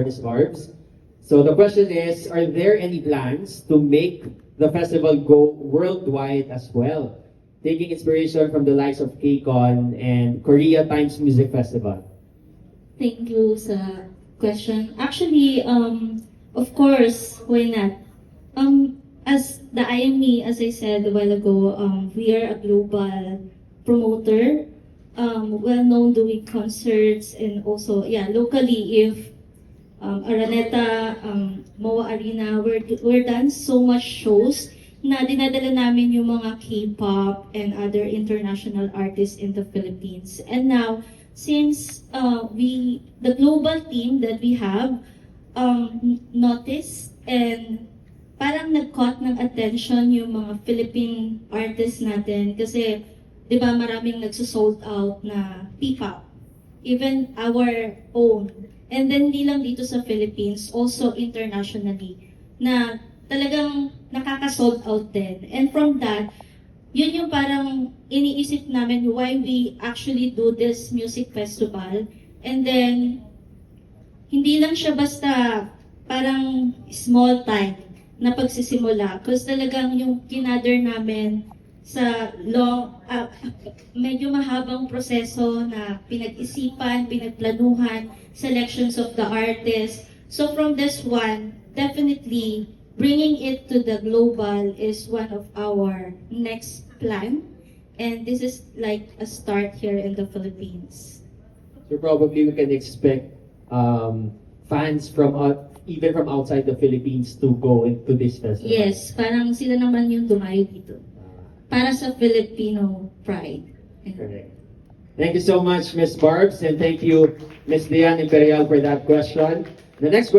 for Ms. Barbs. So the question is, are there any plans to make the festival go worldwide as well? Taking inspiration from the likes of KCON and Korea Times Music Festival. Thank you sa question. Actually, of course, why not? As the IME, as I said a while ago, we are a global promoter, well known doing concerts and also, locally, if Araneta, MOA Arena, we're done so much shows na dinadala namin yung mga K-pop and other international artists in the Philippines. And now, since the global team that we have noticed and parang nag-caught ng attention yung mga Philippine artists natin kasi, di ba, maraming nagsusold out na P-pop, even our own. And then, hindi lang dito sa Philippines, also internationally, na talagang nakaka-sold out din. And from that, yun yung parang iniisip namin why we actually do this music festival. And then, hindi lang siya basta parang small time na pagsisimula. Because talagang yung kinather namin sa medyo mahabang proseso na pinag-isipan, pinagplanuhan, selections of the artists. So from this one, definitely bringing it to the global is one of our next plan. And this is like a start here in the Philippines. So probably we can expect fans from even from outside the Philippines to go into this festival. Yes, parang sila naman yung dumayo dito. Para sa Filipino pride. Correct. Thank you so much, Ms. Barbs, and thank you, Ms. Dian Imperial, for that question. The next question.